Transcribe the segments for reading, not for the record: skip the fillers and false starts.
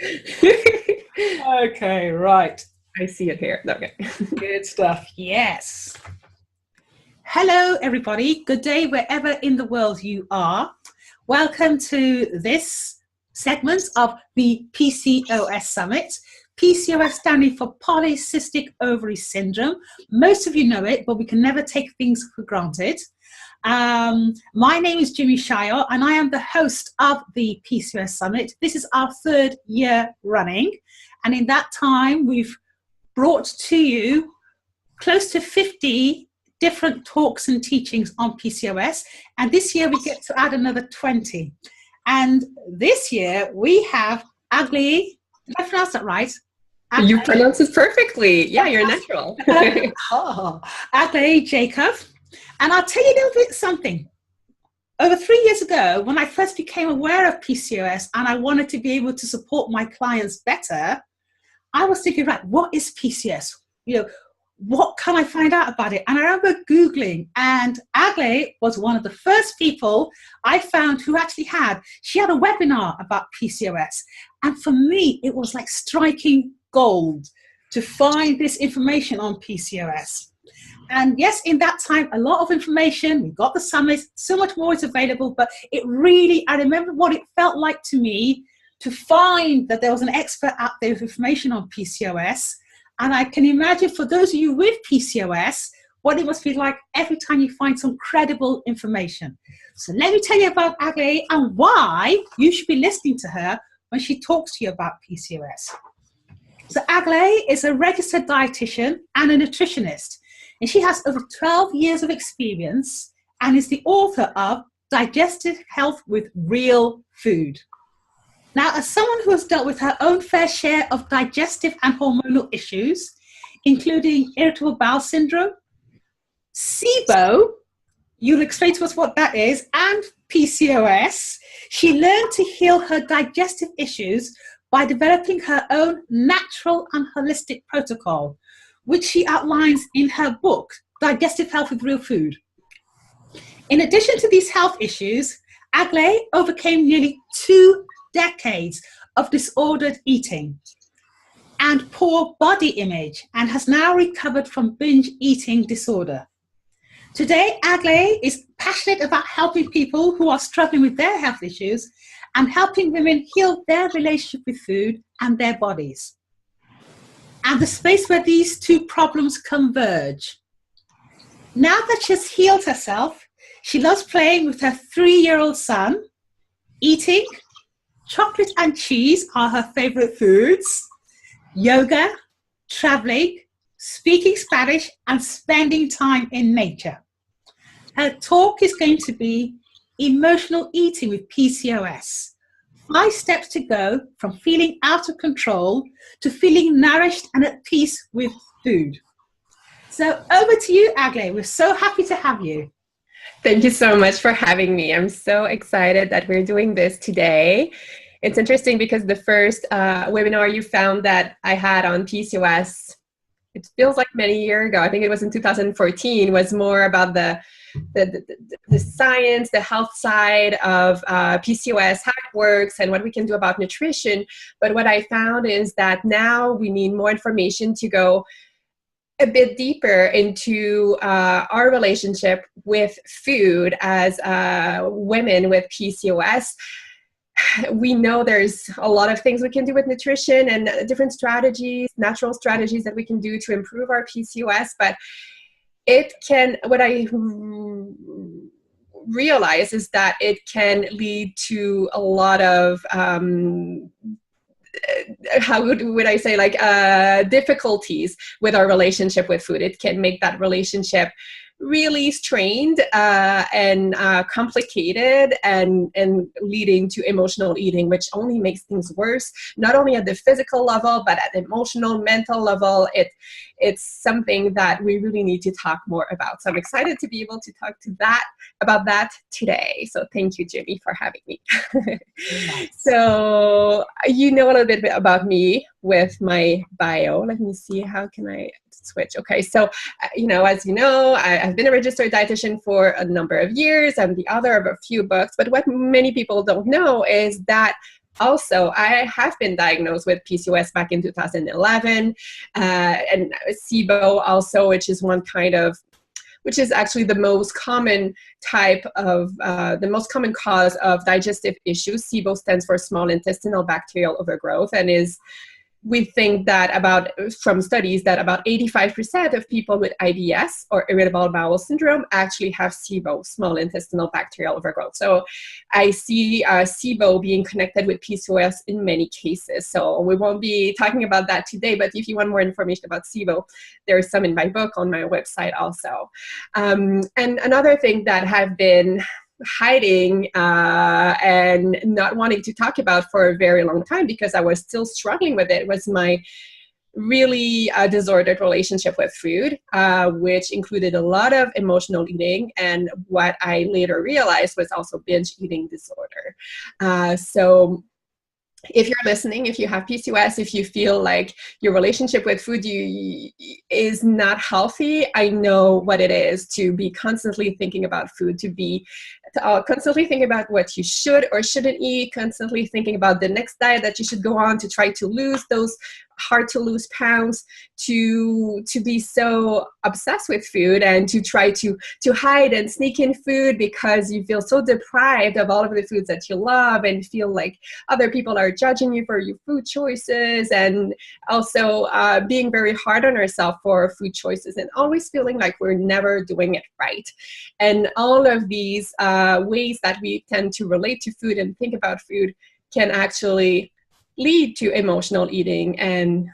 Okay, right. I see it here. Okay. Good stuff. Yes. Hello, everybody. Good day, wherever in the world you are. Welcome to this segment of the PCOS Summit. PCOS standing for polycystic ovary syndrome. Most of you know it, but we can never take things for granted. My name is Jimmy Shire, and I am the host of the PCOS Summit. This is our third year running, and in that time, we've brought to you close to 50 different talks and teachings on PCOS, and this year we get to add another 20. And this year we have Agli, did I pronounce that right? Agli. You pronounce it perfectly. Yeah, you're natural. Agli Jacob. And I'll tell you a little bit something. Over 3 years ago, when I first became aware of PCOS and I wanted to be able to support my clients better, I was thinking, right, what is PCOS? What can I find out about it? And I remember Googling, and Agli was one of the first people I found who actually she had a webinar about PCOS. And for me, it was like striking gold to find this information on PCOS. And yes, in that time, a lot of information, we got the summit, so much more is available, but it really, I remember what it felt like to me to find that there was an expert out there with information on PCOS. And I can imagine for those of you with PCOS, what it must be like every time you find some credible information. So let me tell you about Agli and why you should be listening to her when she talks to you about PCOS. So Agli is a registered dietitian and a nutritionist, and she has over 12 years of experience and is the author of Digestive Health with Real Food. Now, as someone who has dealt with her own fair share of digestive and hormonal issues, including irritable bowel syndrome, SIBO, you'll explain to us what that is, and PCOS, she learned to heal her digestive issues by developing her own natural and holistic protocol, which she outlines in her book, Digestive Health with Real Food. In addition to these health issues, Agli overcame nearly 2 decades of disordered eating and poor body image and has now recovered from binge eating disorder. Today, Agli is passionate about helping people who are struggling with their health issues and helping women heal their relationship with food and their bodies, and the space where these two problems converge. Now that she has healed herself, she loves playing with her 3-year-old son, eating. Chocolate and cheese are her favorite foods, yoga, traveling, speaking Spanish, and spending time in nature. Her talk is going to be Emotional Eating with PCOS. 5 steps to go from feeling out of control to feeling nourished and at peace with food. So over to you, Agli. We're so happy to have you. Thank you so much for having me. I'm so excited that we're doing this today. It's interesting because the first webinar you found that I had on PCOS, it feels like many years ago, I think it was in 2014, was more about the science, the health side of PCOS, how it works and what we can do about nutrition. But what I found is that now we need more information to go a bit deeper into our relationship with food as women with PCOS. We know there's a lot of things we can do with nutrition and different strategies, natural strategies that we can do to improve our PCOS, but what I realize is that it can lead to a lot of how would I say, like difficulties with our relationship with food. It can make that relationship really strained and complicated and leading to emotional eating, which only makes things worse, not only at the physical level, but at the emotional, mental level. It's something that we really need to talk more about. So I'm excited to be able to talk about that today. So thank you, Jimmy, for having me. Nice. So you know a little bit about me with my bio. Let me see, how can I switch? Okay, so as you know, I've been a registered dietitian for a number of years. I'm the author of a few books, but what many people don't know is that also, I have been diagnosed with PCOS back in 2011, and SIBO also, which is actually the most common type of, the most common cause of digestive issues. SIBO stands for small intestinal bacterial overgrowth, and we think that from studies that about 85% of people with IBS or irritable bowel syndrome actually have SIBO, small intestinal bacterial overgrowth. So I see SIBO being connected with PCOS in many cases. So we won't be talking about that today, but if you want more information about SIBO, there's some in my book on my website also. And another thing that I've been hiding and not wanting to talk about for a very long time because I was still struggling with it was my really disordered relationship with food, which included a lot of emotional eating, and what I later realized was also binge eating disorder. So if you're listening, if you have PCOS, if you feel like your relationship with food is not healthy, I know what it is to be constantly thinking about food, to constantly thinking about what you should or shouldn't eat, constantly thinking about the next diet that you should go on to try to lose those hard to lose pounds, to be so obsessed with food and to try to hide and sneak in food because you feel so deprived of all of the foods that you love and feel like other people are judging you for your food choices, and also being very hard on ourselves for food choices and always feeling like we're never doing it right. And all of these ways that we tend to relate to food and think about food can actually lead to emotional eating and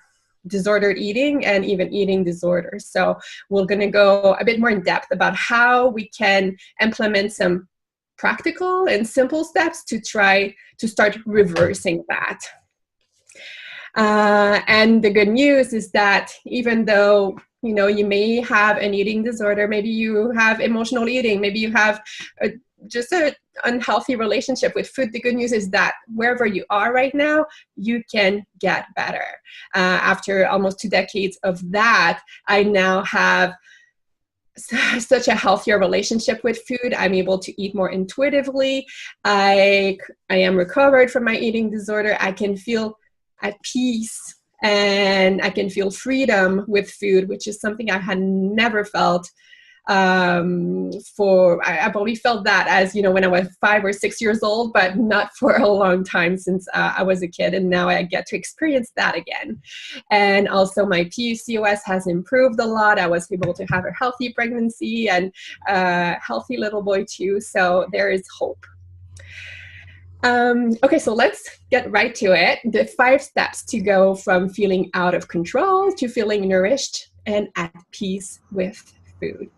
disordered eating and even eating disorders. So we're going to go a bit more in depth about how we can implement some practical and simple steps to try to start reversing that. And the good news is that even though you may have an eating disorder, maybe you have emotional eating, maybe you have just an unhealthy relationship with food, the good news is that wherever you are right now, you can get better. After almost 2 decades of that, I now have such a healthier relationship with food. I'm able to eat more intuitively. I am recovered from my eating disorder. I can feel at peace and I can feel freedom with food, which is something I had never felt. I probably felt that as, when I was 5 or 6 years old, but not for a long time since I was a kid. And now I get to experience that again. And also my PCOS has improved a lot. I was able to have a healthy pregnancy and a healthy little boy too. So there is hope. Okay, so let's get right to it. The 5 steps to go from feeling out of control to feeling nourished and at peace with food.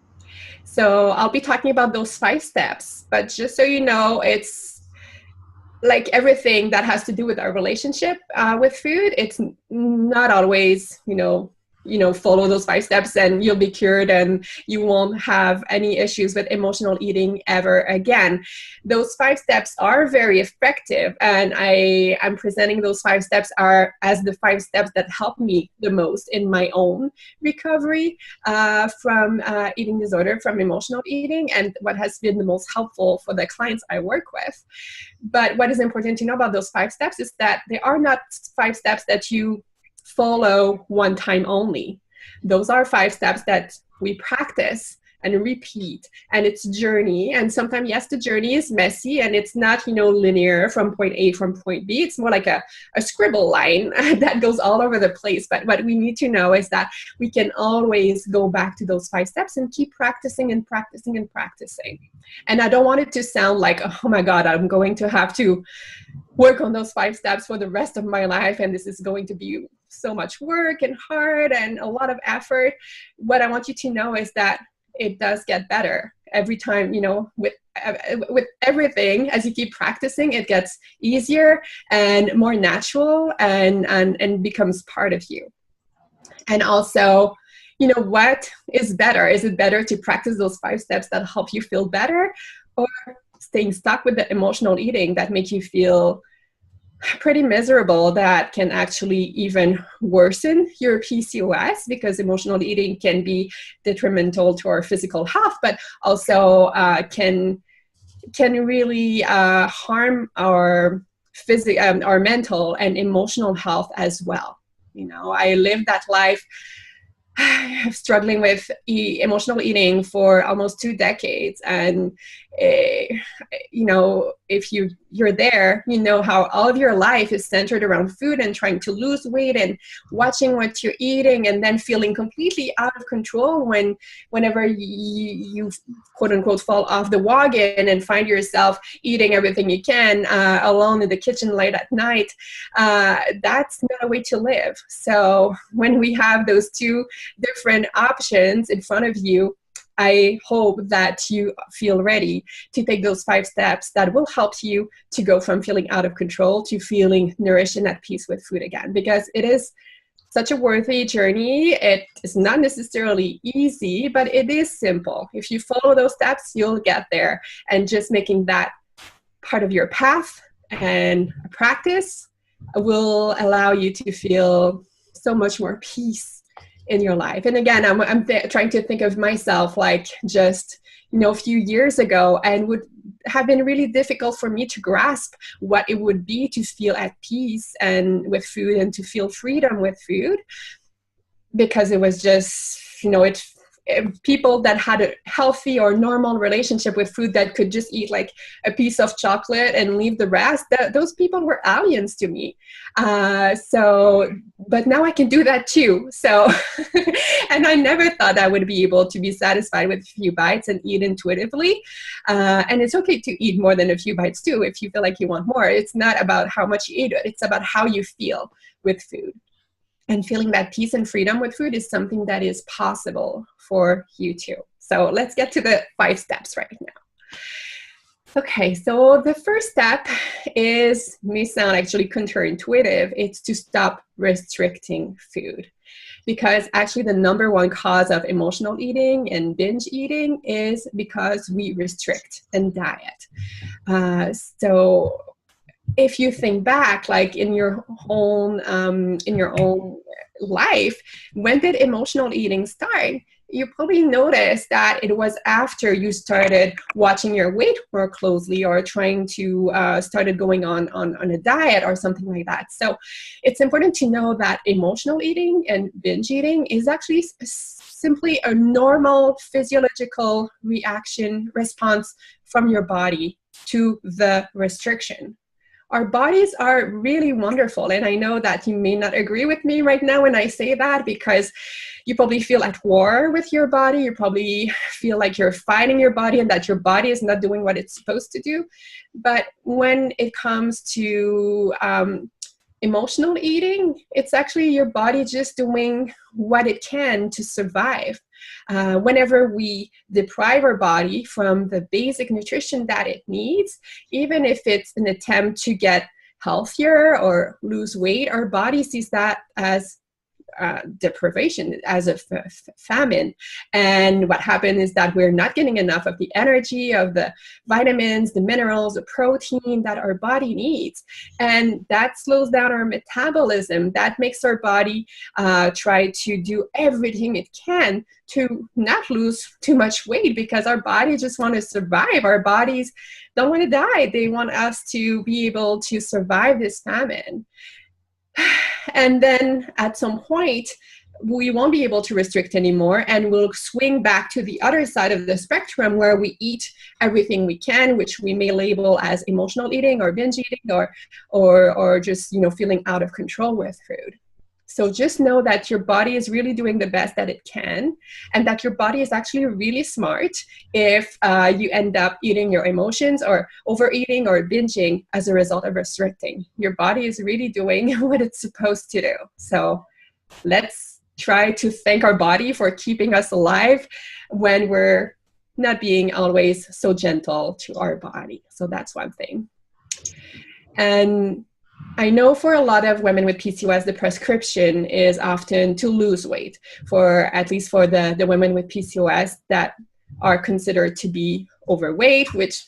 So I'll be talking about those 5 steps, but just so you know, it's like everything that has to do with our relationship with food. It's not always, follow those 5 steps and you'll be cured and you won't have any issues with emotional eating ever again. Those 5 steps are very effective, and I'm presenting those 5 steps as the 5 steps that help me the most in my own recovery from eating disorder, from emotional eating, and what has been the most helpful for the clients I work with. But what is important to know about those 5 steps is that they are not 5 steps that you follow one time only. Those are 5 steps that we practice and repeat, and it's a journey. And sometimes, yes, the journey is messy and it's not, linear from point A from point B. It's more like a scribble line that goes all over the place. But what we need to know is that we can always go back to those 5 steps and keep practicing and practicing and practicing. And I don't want it to sound like, oh my God, I'm going to have to work on those 5 steps for the rest of my life, and this is going to be so much work and hard and a lot of effort. What I want you to know is that it does get better every time, with everything. As you keep practicing, it gets easier and more natural and becomes part of you. And also, what is better? Is it better to practice those 5 steps that help you feel better, or staying stuck with the emotional eating that make you feel pretty miserable, that can actually even worsen your PCOS, because emotional eating can be detrimental to our physical health, but also can really harm our physical, our mental and emotional health as well. You know, I lived that life struggling with emotional eating for almost 2 decades, and you know, if you're there, you know how all of your life is centered around food and trying to lose weight and watching what you're eating, and then feeling completely out of control whenever you quote unquote fall off the wagon and find yourself eating everything you can alone in the kitchen late at night. That's not a way to live. So when we have those two different options in front of you, I hope that you feel ready to take those 5 steps that will help you to go from feeling out of control to feeling nourished and at peace with food again, because it is such a worthy journey. It is not necessarily easy, but it is simple. If you follow those steps, you'll get there. And just making that part of your path and practice will allow you to feel so much more peace in your life. And again, I'm trying to think of myself like just, you know, a few years ago, and would have been really difficult for me to grasp what it would be to feel at peace and with food and to feel freedom with food, because it was just, you know, people that had a healthy or normal relationship with food that could just eat like a piece of chocolate and leave the rest, those people were aliens to me. But now I can do that too. So, and I never thought I would be able to be satisfied with a few bites and eat intuitively. And it's okay to eat more than a few bites too if you feel like you want more. It's not about how much you eat, it's about how you feel with food. And feeling that peace and freedom with food is something that is possible for you too. So let's get to the 5 steps right now. Okay, so the first step may sound actually counterintuitive. It's to stop restricting food. Because actually the number 1 cause of emotional eating and binge eating is because we restrict and diet. So if you think back, like in your own life, when did emotional eating start? You probably noticed that it was after you started watching your weight more closely, or trying to started going on a diet or something like that. So it's important to know that emotional eating and binge eating is actually simply a normal physiological response from your body to the restriction. Our bodies are really wonderful. And I know that you may not agree with me right now when I say that, because you probably feel at war with your body. You probably feel like you're fighting your body and that your body is not doing what it's supposed to do. But when it comes to emotional eating, it's actually your body just doing what it can to survive. Whenever we deprive our body from the basic nutrition that it needs, even if it's an attempt to get healthier or lose weight, our body sees that as deprivation, as a famine. And what happened is that we're not getting enough of the energy, of the vitamins, the minerals, the protein that our body needs. And that slows down our metabolism. That makes our body try to do everything it can to not lose too much weight, because our bodies just want to survive. Our bodies don't want to die. They want us to be able to survive this famine. And then at some point, we won't be able to restrict anymore, and we'll swing back to the other side of the spectrum where we eat everything we can, which we may label as emotional eating or binge eating, or just, you know, feeling out of control with food. So just know that your body is really doing the best that it can, and that your body is actually really smart if you end up eating your emotions or overeating or binging as a result of restricting. Your body is really doing what it's supposed to do. So let's try to thank our body for keeping us alive when we're not being always so gentle to our body. So that's one thing. And I know for a lot of women with PCOS, the prescription is often to lose weight, at least for the women with PCOS that are considered to be overweight, which,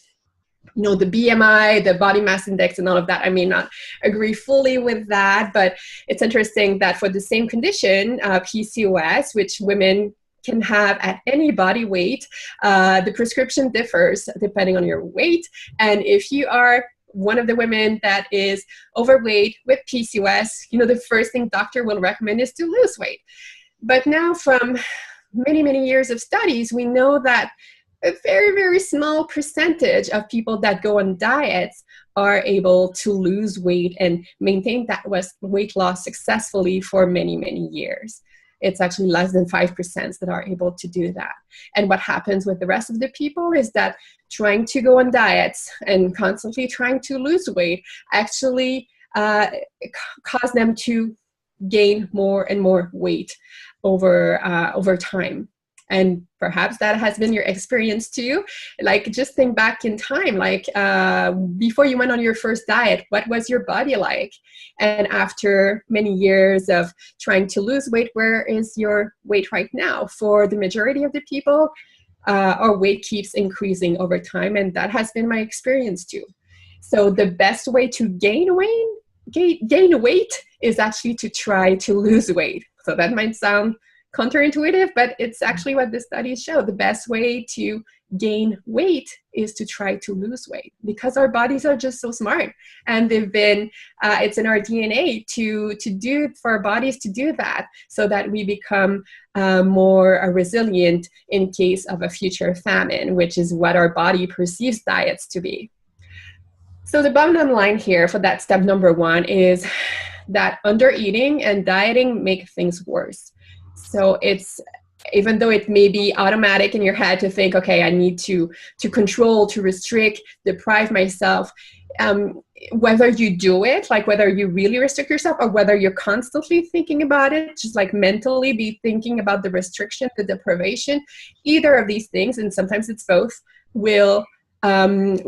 you know, the BMI, the body mass index and all of that, I may not agree fully with that, but it's interesting that for the same condition, PCOS, which women can have at any body weight, the prescription differs depending on your weight. And if you are one of the women that is overweight with PCOS, the first thing doctor will recommend is to lose weight. But now from many, many years of studies, we know that a very, very small percentage of people that go on diets are able to lose weight and maintain that weight loss successfully for many, many years. It's actually less than 5% that are able to do that. And what happens with the rest of the people is that trying to go on diets and constantly trying to lose weight actually cause them to gain more and more weight over time. And perhaps that has been your experience too. Like, just think back in time, like before you went on your first diet, what was your body like? And after many years of trying to lose weight, where is your weight right now? For the majority of the people, our weight keeps increasing over time. And that has been my experience too. So the best way to gain weight is actually to try to lose weight. So that might sound counterintuitive, but it's actually what the studies show. The best way to gain weight is to try to lose weight, because our bodies are just so smart, and they've been it's in our DNA for our bodies to do that, so that we become more resilient in case of a future famine, which is what our body perceives diets to be. So the bottom line here for that step number 1 is that undereating and dieting make things worse. So it's, even though it may be automatic in your head to think, okay, I need to control, to restrict, deprive myself, whether you do it, like whether you really restrict yourself or whether you're constantly thinking about it, just like mentally be thinking about the restriction, the deprivation, either of these things, and sometimes it's both, will make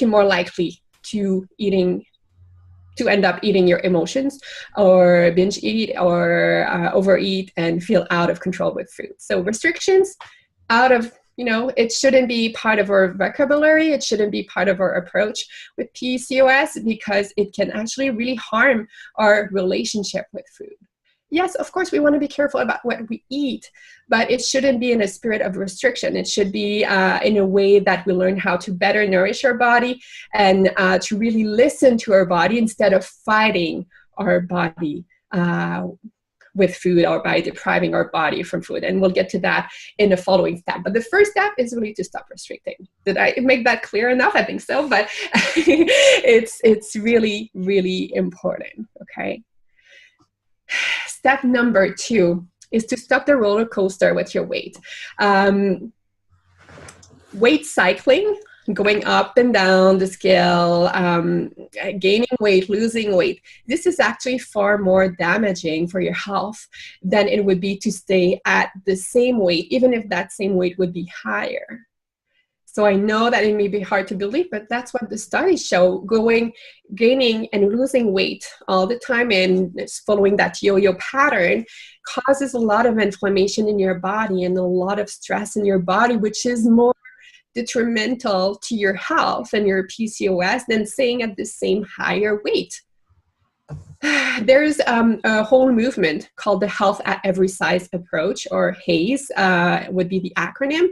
you more likely to end up eating your emotions, or binge eat, or overeat and feel out of control with food. So restrictions, it shouldn't be part of our vocabulary. It shouldn't be part of our approach with PCOS, because it can actually really harm our relationship with food. Yes, of course, we want to be careful about what we eat, but it shouldn't be in a spirit of restriction. It should be in a way that we learn how to better nourish our body, and to really listen to our body instead of fighting our body with food, or by depriving our body from food. And we'll get to that in the following step. But the first step is really to stop restricting. Did I make that clear enough? I think so, but it's really, really important, okay? Step number 2 is to stop the roller coaster with your weight. Weight cycling, going up and down the scale, gaining weight, losing weight, this is actually far more damaging for your health than it would be to stay at the same weight, even if that same weight would be higher. So I know that it may be hard to believe, but that's what the studies show. Gaining and losing weight all the time and following that yo-yo pattern causes a lot of inflammation in your body and a lot of stress in your body, which is more detrimental to your health and your PCOS than staying at the same higher weight. There's a whole movement called the Health at Every Size approach, or HAES would be the acronym,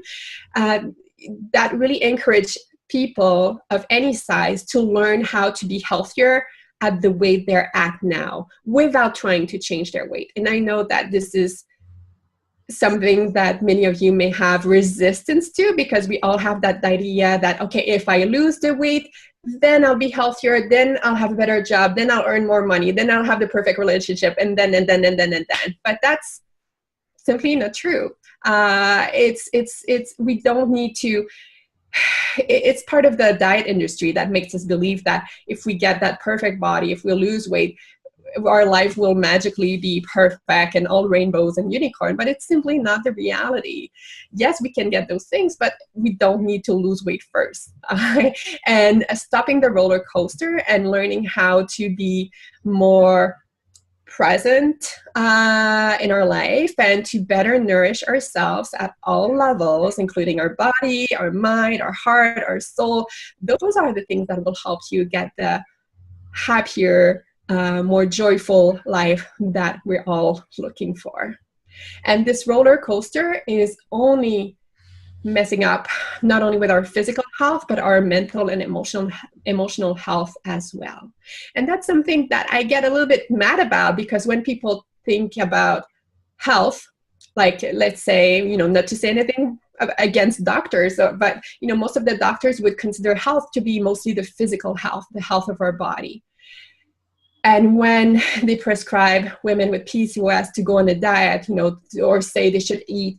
that really encourage people of any size to learn how to be healthier at the weight they're at now without trying to change their weight. And I know that this is something that many of you may have resistance to, because we all have that idea that, okay, if I lose the weight, then I'll be healthier, then I'll have a better job, then I'll earn more money, then I'll have the perfect relationship, and then. But that's simply not true. We don't need to, it's part of the diet industry that makes us believe that if we get that perfect body, if we lose weight, our life will magically be perfect and all rainbows and unicorn, but it's simply not the reality. Yes, we can get those things, but we don't need to lose weight first. And stopping the roller coaster and learning how to be more present in our life and to better nourish ourselves at all levels, including our body, our mind, our heart, our soul. Those are the things that will help you get the happier, more joyful life that we're all looking for. And this roller coaster is only messing up not only with our physical health, but our mental and emotional health as well. And that's something that I get a little bit mad about, because when people think about health, like, let's say, not to say anything against doctors, but, most of the doctors would consider health to be mostly the physical health, the health of our body. And when they prescribe women with PCOS to go on a diet, or say they should eat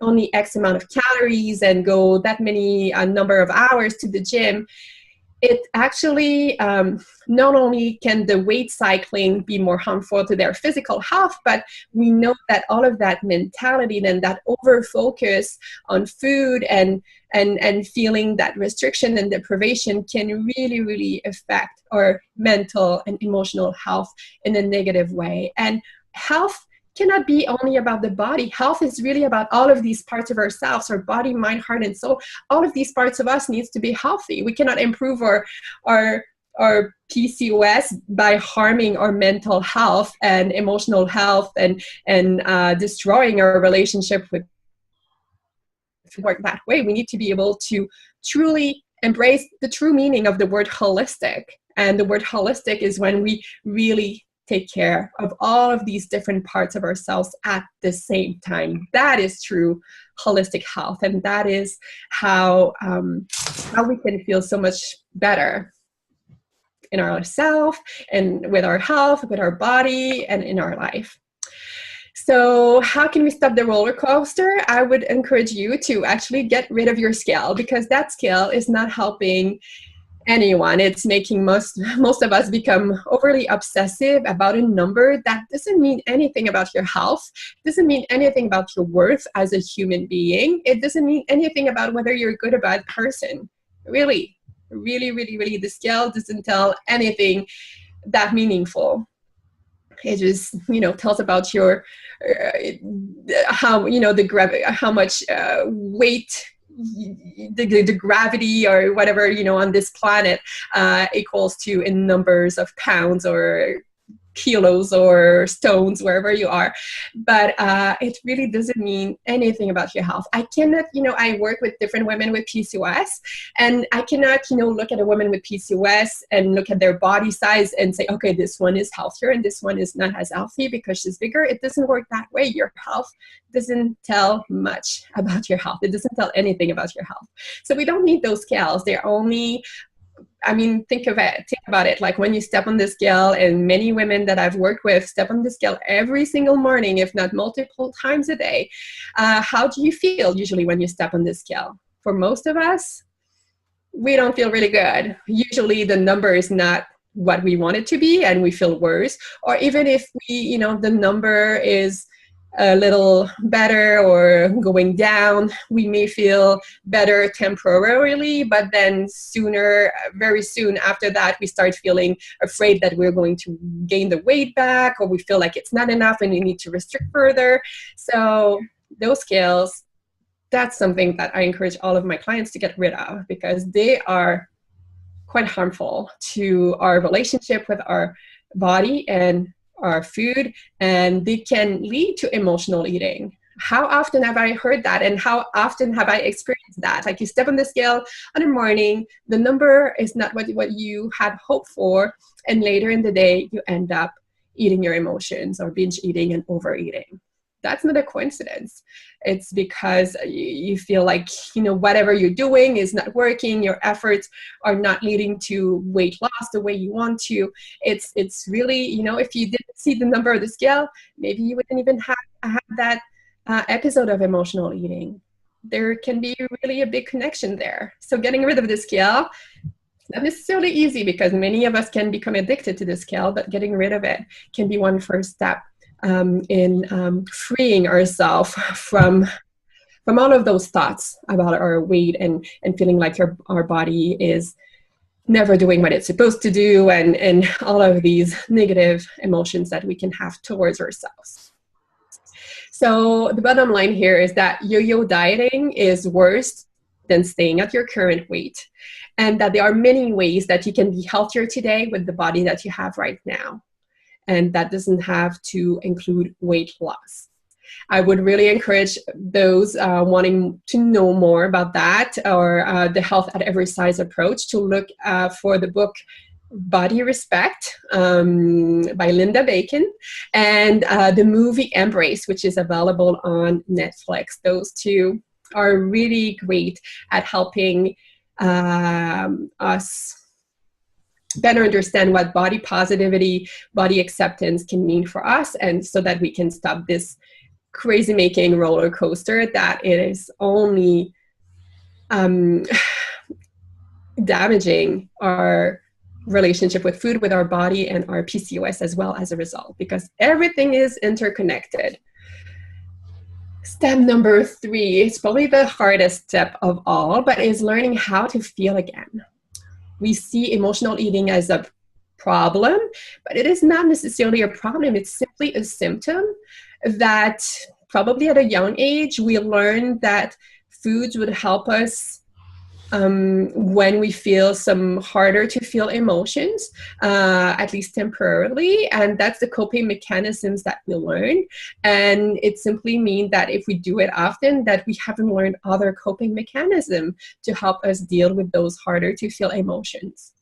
only X amount of calories and go that many number of hours to the gym, it actually, not only can the weight cycling be more harmful to their physical health, but we know that all of that mentality and that over focus on food and feeling that restriction and deprivation can really, really affect our mental and emotional health in a negative way. And health cannot be only about the body. Health is really about all of these parts of ourselves, our body, mind, heart, and soul. All of these parts of us needs to be healthy. We cannot improve our PCOS by harming our mental health and emotional health and destroying our relationship with work that way. We need to be able to truly embrace the true meaning of the word holistic. And the word holistic is when we really take care of all of these different parts of ourselves at the same time. That is true holistic health, and that is how we can feel so much better in ourselves and with our health, with our body, and in our life. So how can we stop the roller coaster? I would encourage you to actually get rid of your scale, because that scale is not helping anyone. It's making most of us become overly obsessive about a number that doesn't mean anything about your health, doesn't mean anything about your worth as a human being. It doesn't mean anything about whether you're a good or bad person. Really, the scale doesn't tell anything that meaningful. It just, tells about your how much weight, the gravity or whatever, on this planet equals to in numbers of pounds or kilos or stones, wherever you are. But it really doesn't mean anything about your health. I cannot, I work with different women with PCOS, and I cannot, look at a woman with PCOS and look at their body size and say, okay, this one is healthier and this one is not as healthy because she's bigger. It doesn't work that way. Your health doesn't tell much about your health. It doesn't tell anything about your health. So we don't need those scales. They're only, think about it. Like when you step on the scale, and many women that I've worked with step on the scale every single morning, if not multiple times a day. How do you feel usually when you step on the scale? For most of us, we don't feel really good. Usually the number is not what we want it to be, and we feel worse. Or even if we, the number is a little better or going down, we may feel better temporarily, but then very soon after that, we start feeling afraid that we're going to gain the weight back, or we feel like it's not enough and we need to restrict further. So those scales, that's something that I encourage all of my clients to get rid of, because they are quite harmful to our relationship with our body and our food, and they can lead to emotional eating. How often have I heard that, and how often have I experienced that? Like, you step on the scale on a morning, the number is not what you had hoped for, and later in the day you end up eating your emotions or binge eating and overeating. That's not a coincidence. It's because you feel like, whatever you're doing is not working. Your efforts are not leading to weight loss the way you want to. It's really, if you didn't see the number of the scale, maybe you wouldn't even have that episode of emotional eating. There can be really a big connection there. So getting rid of the scale, not necessarily easy, because many of us can become addicted to the scale, but getting rid of it can be one first step in freeing ourselves from all of those thoughts about our weight and feeling like our body is never doing what it's supposed to do, and all of these negative emotions that we can have towards ourselves. So the bottom line here is that yo-yo dieting is worse than staying at your current weight, and that there are many ways that you can be healthier today with the body that you have right now. And that doesn't have to include weight loss. I would really encourage those wanting to know more about that, or the health at every size approach, to look for the book Body Respect by Linda Bacon, and the movie Embrace, which is available on Netflix. Those two are really great at helping us better understand what body positivity, body acceptance can mean for us, and so that we can stop this crazy making roller coaster that it is only damaging our relationship with food, with our body, and our PCOS as well as a result, because everything is interconnected. Step number 3 is probably the hardest step of all, but is learning how to feel again. We see emotional eating as a problem, but it is not necessarily a problem. It's simply a symptom that probably at a young age we learned that foods would help us when we feel some harder to feel emotions, at least temporarily, and that's the coping mechanisms that we learn. And it simply means that if we do it often, that we haven't learned other coping mechanisms to help us deal with those harder to feel emotions.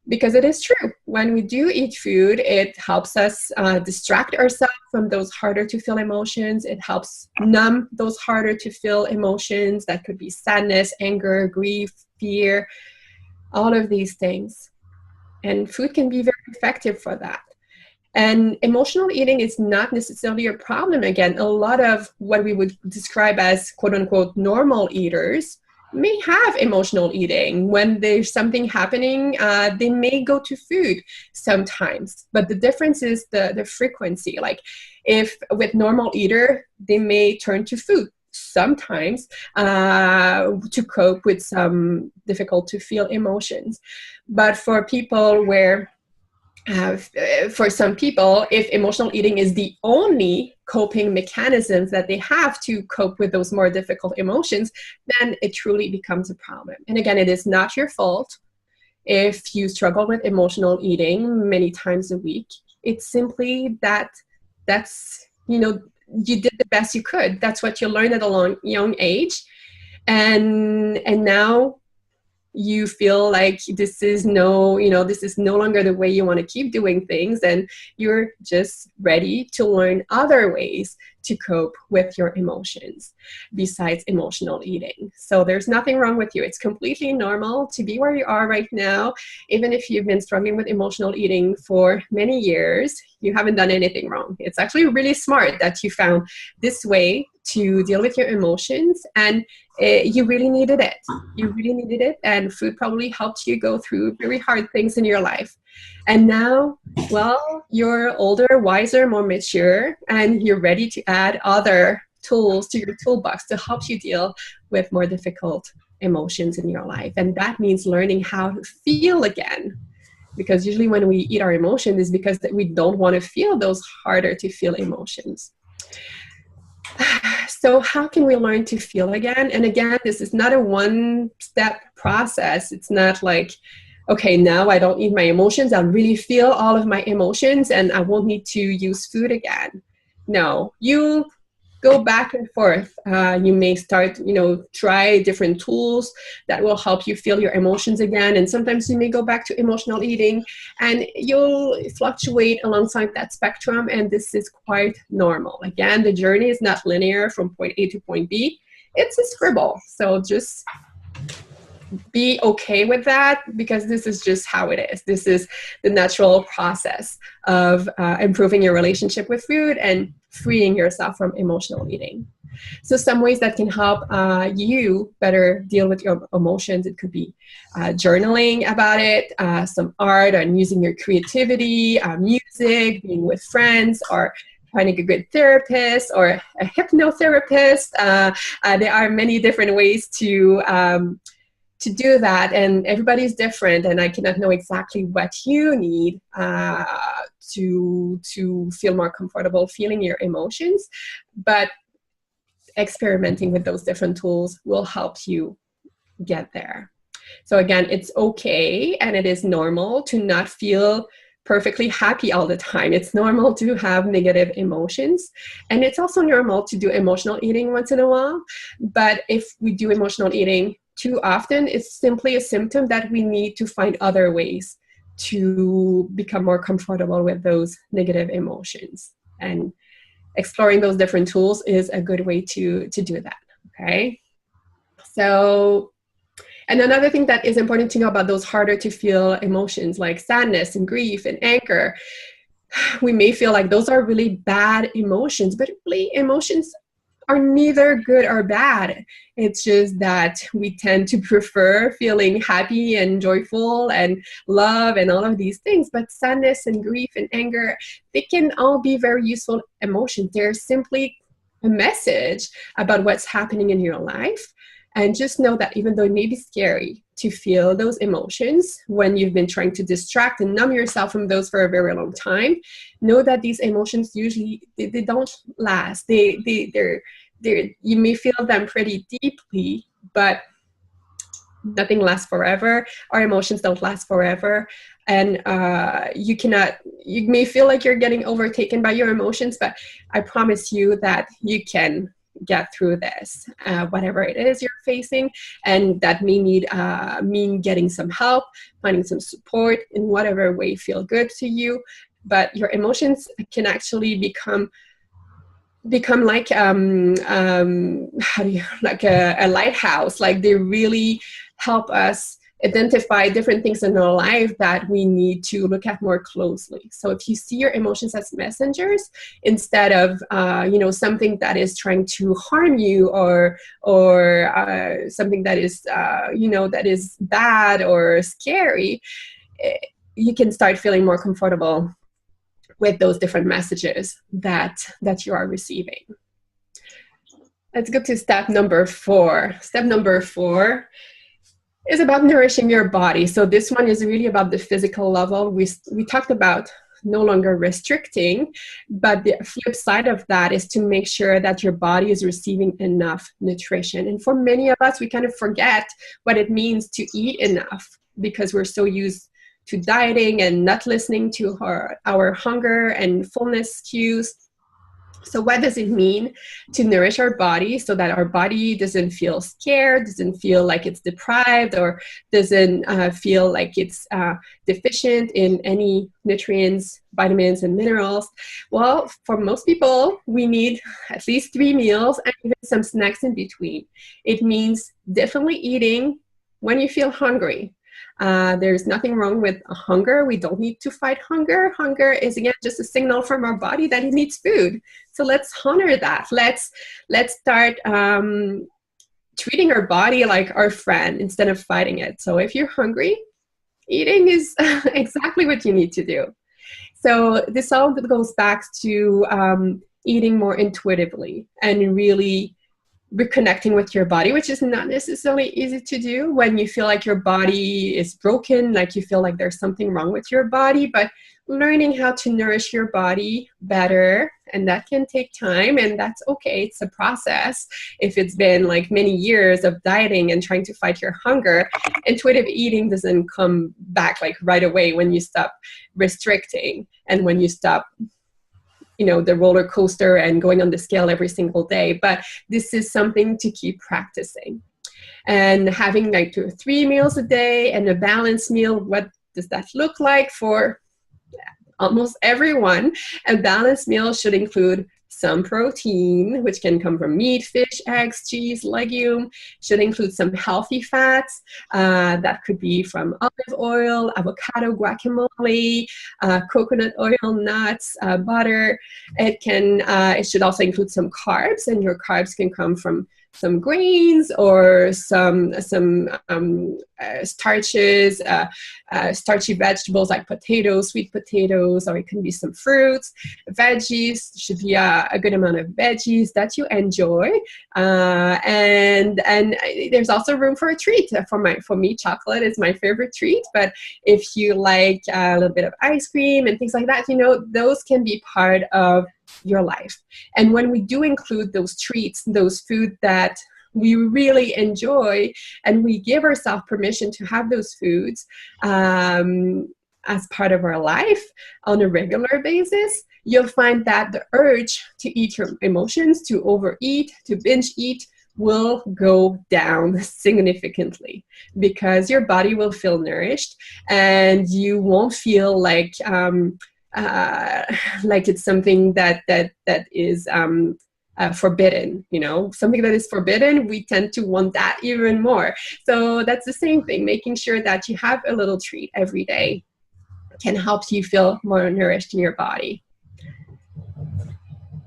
Because it is true, when we do eat food, it helps us distract ourselves from those harder to feel emotions. It helps numb those harder to feel emotions. That could be sadness, anger, grief, fear, all of these things. And food can be very effective for that. And emotional eating is not necessarily a problem. Again, a lot of what we would describe as quote unquote normal eaters may have emotional eating. When there's something happening, they may go to food sometimes, but the difference is the frequency. Like if with normal eater, they may turn to food sometimes to cope with some difficult to feel emotions. But for people where for some people, if emotional eating is the only coping mechanisms that they have to cope with those more difficult emotions, then it truly becomes a problem. And again, it is not your fault if you struggle with emotional eating many times a week. It's simply that's, you did the best you could. That's what you learned at a young age. And now you feel like this is no longer the way you want to keep doing things, and you're just ready to learn other ways to cope with your emotions besides emotional eating. So there's nothing wrong with you. It's completely normal to be where you are right now. Even if you've been struggling with emotional eating for many years, you haven't done anything wrong. It's actually really smart that you found this way to deal with your emotions, and you really needed it. You really needed it, and food probably helped you go through very hard things in your life. And now, well, you're older, wiser, more mature, and you're ready to add other tools to your toolbox to help you deal with more difficult emotions in your life. And that means learning how to feel again. Because usually when we eat our emotions is because that we don't want to feel those harder to feel emotions. So how can we learn to feel again? And again, this is not a one-step process. It's not like, okay, now I don't eat my emotions. I'll really feel all of my emotions and I won't need to use food again. No, you go back and forth. You may start, try different tools that will help you feel your emotions again. And sometimes you may go back to emotional eating, and you'll fluctuate alongside that spectrum. And this is quite normal. Again, the journey is not linear from point A to point B. It's a scribble. So just be okay with that, because this is just how it is. This is the natural process of improving your relationship with food and freeing yourself from emotional eating. So some ways that can help you better deal with your emotions, it could be journaling about it, some art, and using your creativity, music, being with friends, or finding a good therapist or a hypnotherapist. There are many different ways to do that, and everybody's different, and I cannot know exactly what you need to feel more comfortable feeling your emotions, but experimenting with those different tools will help you get there. So again, it's okay and it is normal to not feel perfectly happy all the time. It's normal to have negative emotions, and it's also normal to do emotional eating once in a while. But if we do emotional eating too often, it's simply a symptom that we need to find other ways to become more comfortable with those negative emotions. And exploring those different tools is a good way to do that. Okay. So, and another thing that is important to know about those harder to feel emotions like sadness and grief and anger, we may feel like those are really bad emotions, but really emotions are neither good or bad. It's just that we tend to prefer feeling happy and joyful and love and all of these things. But sadness and grief and anger, they can all be very useful emotions. They're simply a message about what's happening in your life. And just know that even though it may be scary to feel those emotions when you've been trying to distract and numb yourself from those for a very long time, know that these emotions usually, they don't last. You may feel them pretty deeply, but nothing lasts forever. Our emotions don't last forever. And you may feel like you're getting overtaken by your emotions, but I promise you that you can get through this, whatever it is you're facing, and that may mean getting some help, finding some support in whatever way feel good to you. But your emotions can actually become like like a lighthouse. Like they really help us identify different things in our life that we need to look at more closely. So if you see your emotions as messengers instead of something that is trying to harm you or something that is that is bad or scary, you can start feeling more comfortable with those different messages that you are receiving. Let's go to step number 4. Step number 4 is about nourishing your body. So this one is really about the physical level. We talked about no longer restricting, but the flip side of that is to make sure that your body is receiving enough nutrition. And for many of us, we kind of forget what it means to eat enough because we're so used to dieting and not listening to our hunger and fullness cues. So what does it mean to nourish our body so that our body doesn't feel scared, doesn't feel like it's deprived, or doesn't feel like it's deficient in any nutrients, vitamins, and minerals? Well, for most people, we need at least 3 meals and even some snacks in between. It means definitely eating when you feel hungry. There's nothing wrong with hunger. We don't need to fight hunger. Hunger is, again, just a signal from our body that it needs food. So let's honor that. Let's start treating our body like our friend instead of fighting it. So if you're hungry, eating is exactly what you need to do. So this all goes back to eating more intuitively and really reconnecting with your body, which is not necessarily easy to do when you feel like your body is broken, like you feel like there's something wrong with your body, but learning how to nourish your body better, and that can take time, and that's okay. It's a process. If it's been like many years of dieting and trying to fight your hunger, intuitive eating doesn't come back like right away when you stop restricting and when you stop the roller coaster and going on the scale every single day. But this is something to keep practicing. And having like 2 or 3 meals a day and a balanced meal, what does that look like for almost everyone? A balanced meal should include some protein, which can come from meat, fish, eggs, cheese, legume. Should include some healthy fats. That could be from olive oil, avocado, guacamole, coconut oil, nuts, butter. It should also include some carbs, and your carbs can come from some grains or some starches, starchy vegetables like potatoes, sweet potatoes, or it can be some fruits. Veggies should be a good amount of veggies that you enjoy, and there's also room for a treat. For me, chocolate is my favorite treat. But if you like a little bit of ice cream and things like that, those can be part of your life. And when we do include those treats, those food that we really enjoy, and we give ourselves permission to have those foods, as part of our life on a regular basis, you'll find that the urge to eat your emotions, to overeat, to binge eat, will go down significantly, because your body will feel nourished and you won't feel like it's something that is forbidden. Something that is forbidden, we tend to want that even more. So that's the same thing. Making sure that you have a little treat every day can help you feel more nourished in your body.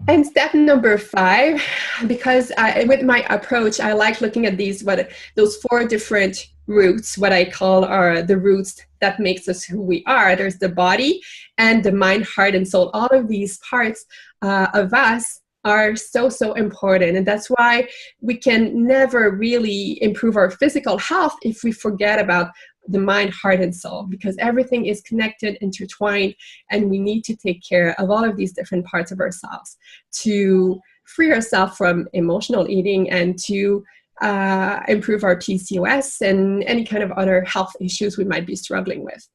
And step number 5, because with my approach, I like looking at those 4 different roots, what I call are the roots that makes us who we are. There's the body and the mind, heart, and soul. All of these parts of us are so, so important. And that's why we can never really improve our physical health if we forget about the mind, heart, and soul, because everything is connected, intertwined, and we need to take care of all of these different parts of ourselves to free ourselves from emotional eating and to improve our PCOS and any kind of other health issues we might be struggling with.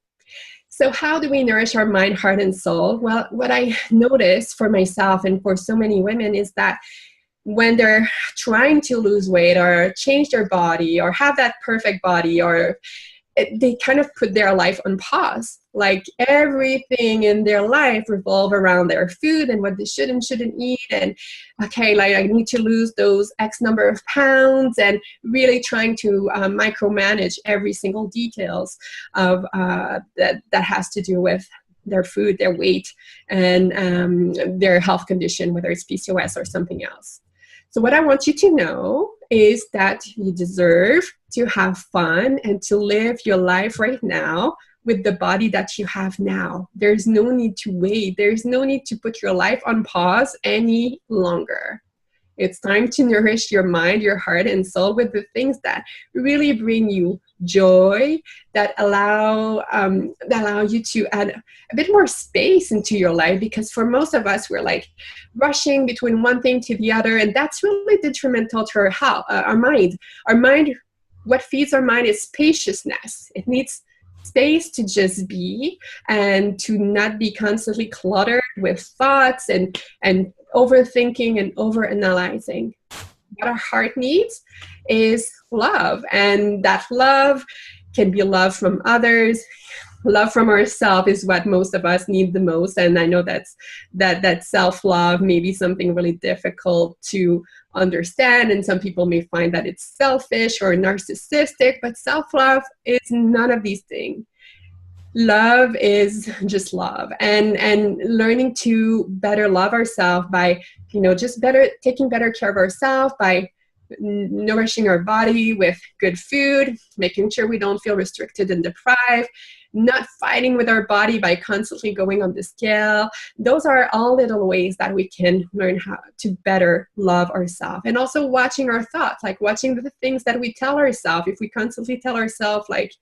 So how do we nourish our mind, heart, and soul? Well, what I noticed for myself and for so many women is that when they're trying to lose weight or change their body or have that perfect body, or they kind of put their life on pause. Like everything in their life revolve around their food and what they should and shouldn't eat. And okay, like I need to lose those X number of pounds, and really trying to micromanage every single details of that has to do with their food, their weight, and their health condition, whether it's PCOS or something else. So what I want you to know is that you deserve to have fun and to live your life right now with the body that you have now. There's no need to wait. There's no need to put your life on pause any longer. It's time to nourish your mind, your heart, and soul with the things that really bring you joy, that allow you to add a bit more space into your life. Because for most of us, we're like rushing between one thing to the other, and that's really detrimental to our health, our mind. Our mind, what feeds our mind is spaciousness. It needs space to just be and to not be constantly cluttered with thoughts and overthinking and overanalyzing. What our heart needs is love, and that love can be love from others. Love from ourselves is what most of us need the most, and I know that self-love may be something really difficult to understand, and some people may find that it's selfish or narcissistic, but self-love is none of these things. Love is just love, and learning to better love ourselves by, just taking better care of ourselves, by nourishing our body with good food, making sure we don't feel restricted and deprived, not fighting with our body by constantly going on the scale. Those are all little ways that we can learn how to better love ourselves. And also watching our thoughts, like watching the things that we tell ourselves. If we constantly tell ourselves like,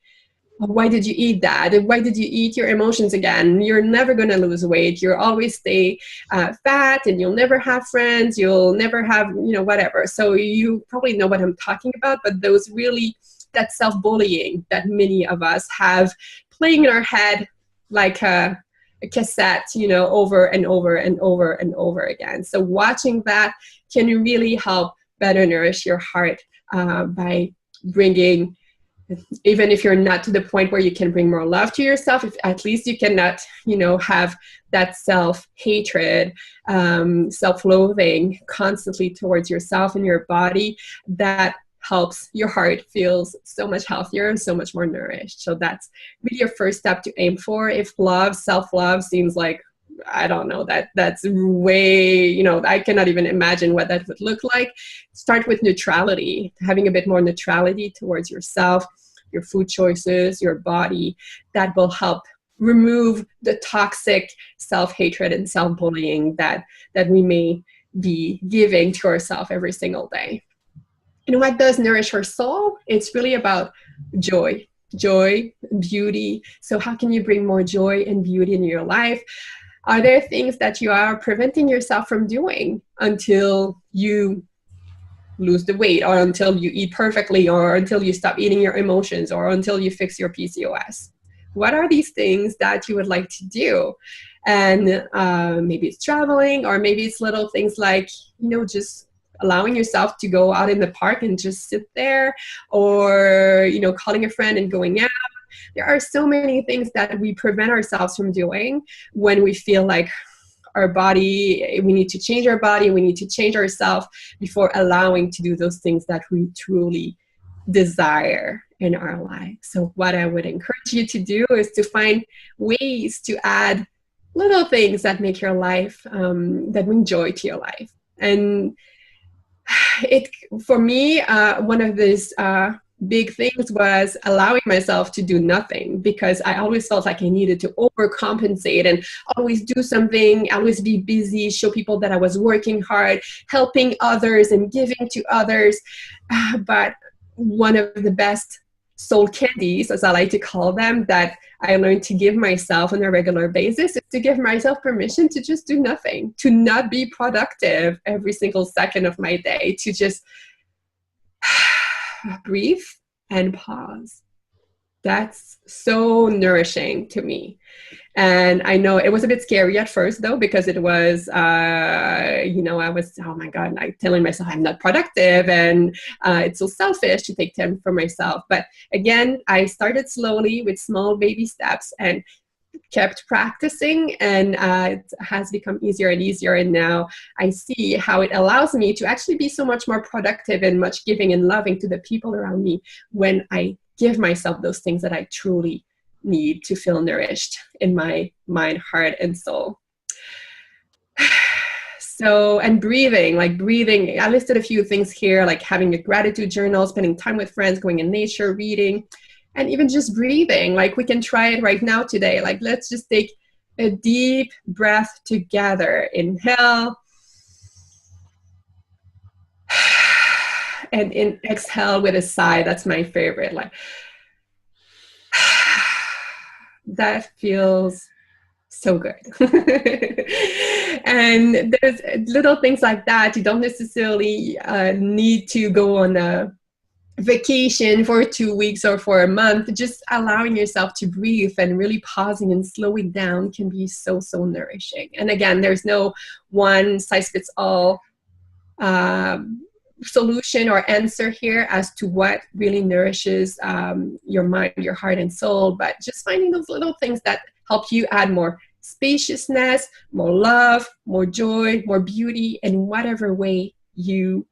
why did you eat that? Why did you eat your emotions again? You're never going to lose weight. You'll always stay fat, and you'll never have friends. You'll never have, whatever. So you probably know what I'm talking about, but that self-bullying that many of us have playing in our head like a cassette, over and over and over and over again. So watching that can really help better nourish your heart by bringing, even if you're not to the point where you can bring more love to yourself, if at least you cannot, have that self-hatred, self-loathing constantly towards yourself and your body, that helps your heart feels so much healthier and so much more nourished. So that's really your first step to aim for. If self-love seems like, I don't know, that's way, I cannot even imagine what that would look like. Start with neutrality, having a bit more neutrality towards yourself, your food choices, your body. That will help remove the toxic self-hatred and self-bullying that we may be giving to ourselves every single day. And what does nourish our soul? It's really about joy, beauty. So how can you bring more joy and beauty in your life? Are there things that you are preventing yourself from doing until you lose the weight, or until you eat perfectly, or until you stop eating your emotions, or until you fix your PCOS? What are these things that you would like to do? And maybe it's traveling, or maybe it's little things like, just allowing yourself to go out in the park and just sit there, or, calling a friend and going out. There are so many things that we prevent ourselves from doing when we feel like our body, we need to change our body, we need to change ourselves before allowing to do those things that we truly desire in our life. So what I would encourage you to do is to find ways to add little things that make your life, that bring joy to your life. And for me, one of these big things was allowing myself to do nothing, because I always felt like I needed to overcompensate and always do something, always be busy, show people that I was working hard, helping others and giving to others. But one of the best soul candies, as I like to call them, that I learned to give myself on a regular basis is to give myself permission to just do nothing, to not be productive every single second of my day, to just breathe and pause. That's so nourishing to me. And I know it was a bit scary at first, though, because it was, I was, oh my God, like telling myself I'm not productive, and it's so selfish to take time for myself. But again, I started slowly with small baby steps and kept practicing, and it has become easier and easier. And now I see how it allows me to actually be so much more productive and much giving and loving to the people around me when I give myself those things that I truly need to feel nourished in my mind, heart, and soul. So, and breathing, I listed a few things here, like having a gratitude journal, spending time with friends, going in nature, reading, and even just breathing. Like, we can try it right now today. Like, let's just take a deep breath together. Inhale. And exhale with a sigh. That's my favorite. Like, that feels so good. And there's little things like that. You don't necessarily need to go on a vacation for 2 weeks or for a month. Just allowing yourself to breathe and really pausing and slowing down can be so, so nourishing. And again, there's no one size fits all solution or answer here as to what really nourishes your mind, your heart, and soul, but just finding those little things that help you add more spaciousness, more love, more joy, more beauty in whatever way you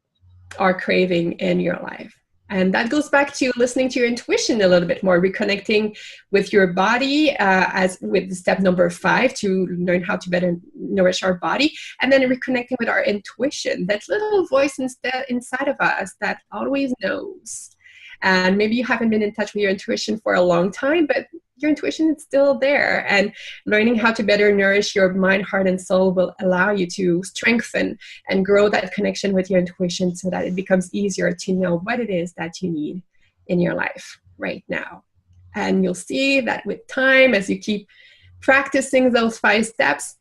are craving in your life. And that goes back to listening to your intuition a little bit more, reconnecting with your body, as with step number 5, to learn how to better nourish our body, and then reconnecting with our intuition, that little voice inside of us that always knows. And maybe you haven't been in touch with your intuition for a long time, but your intuition is still there. And learning how to better nourish your mind, heart, and soul will allow you to strengthen and grow that connection with your intuition so that it becomes easier to know what it is that you need in your life right now. And you'll see that with time, as you keep practicing those 5 steps,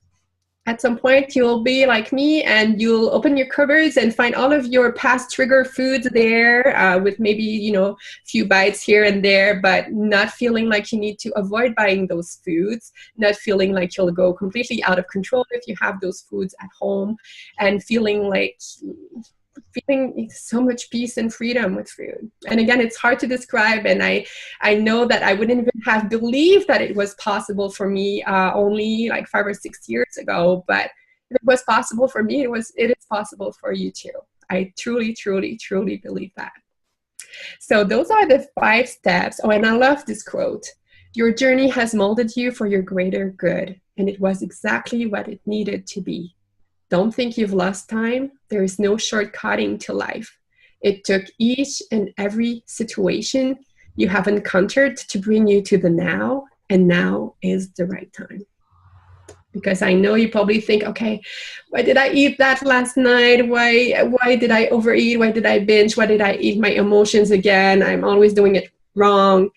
at some point you'll be like me and you'll open your cupboards and find all of your past trigger foods there, with maybe, a few bites here and there, but not feeling like you need to avoid buying those foods, not feeling like you'll go completely out of control if you have those foods at home, and feeling so much peace and freedom with food. And again, it's hard to describe, and I know that I wouldn't even have believed that it was possible for me only like 5 or 6 years ago, but if it was possible for me, it is possible for you too. I truly, truly, truly believe that. So those are the 5 steps. Oh, and I love this quote: "Your journey has molded you for your greater good, and it was exactly what it needed to be. Don't think you've lost time. There is no shortcutting to life. It took each and every situation you have encountered to bring you to the now, and now is the right time." Because I know you probably think, okay, why did I eat that last night? Why did I overeat? Why did I binge? Why did I eat my emotions again? I'm always doing it wrong.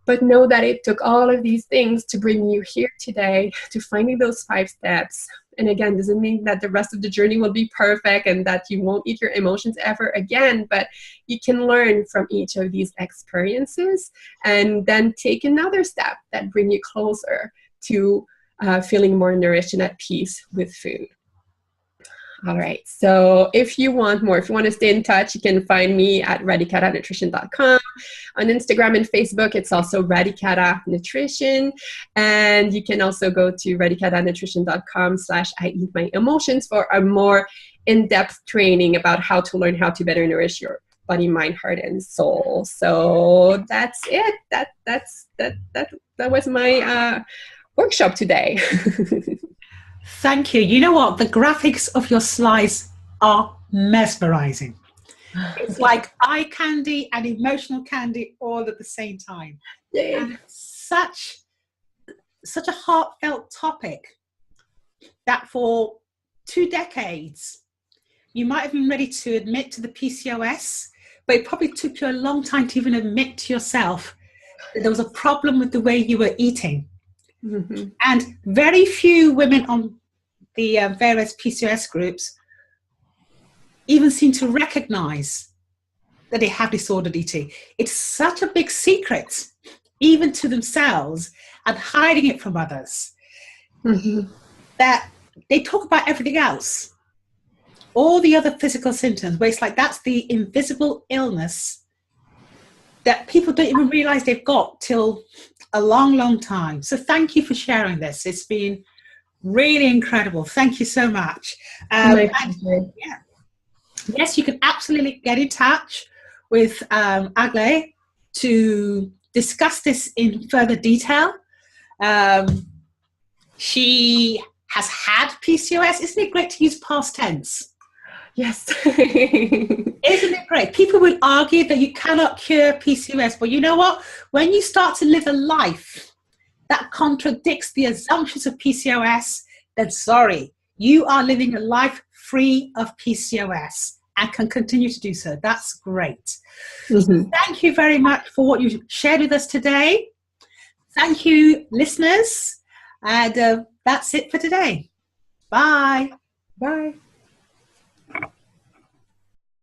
But know that it took all of these things to bring you here today, to finding those 5 steps And again, doesn't mean that the rest of the journey will be perfect and that you won't eat your emotions ever again, but you can learn from each of these experiences and then take another step that bring you closer to feeling more nourished and at peace with food. All right, so if you want more, if you want to stay in touch, you can find me at radicatanutrition.com. On Instagram and Facebook, it's also Radicata Nutrition. And you can also go to radicatanutrition.com/I eat my emotions for a more in-depth training about how to learn how to better nourish your body, mind, heart, and soul. So that's it. That was my workshop today. Thank you. You know what? The graphics of your slides are mesmerizing. It's like eye candy and emotional candy all at the same time. And such a heartfelt topic that for 2 decades, you might have been ready to admit to the PCOS, but it probably took you a long time to even admit to yourself that there was a problem with the way you were eating. Mm-hmm. And very few women on the various PCOS groups even seem to recognize that they have disordered eating. It's such a big secret, even to themselves, and hiding it from others, mm-hmm. that they talk about everything else, all the other physical symptoms, where it's like that's the invisible illness that people don't even realize they've got till a long, long time. So thank you for sharing this. It's been really incredible. Thank you so much. Yes, you can absolutely get in touch with Agle to discuss this in further detail. She has had PCOS. Isn't it great to use past tense? Yes. Isn't it great? People will argue that you cannot cure PCOS, but you know what? When you start to live a life that contradicts the assumptions of PCOS, then sorry, you are living a life free of PCOS and can continue to do so. That's great. Mm-hmm. Thank you very much for what you shared with us today. Thank you, listeners. And that's it for today. Bye. Bye.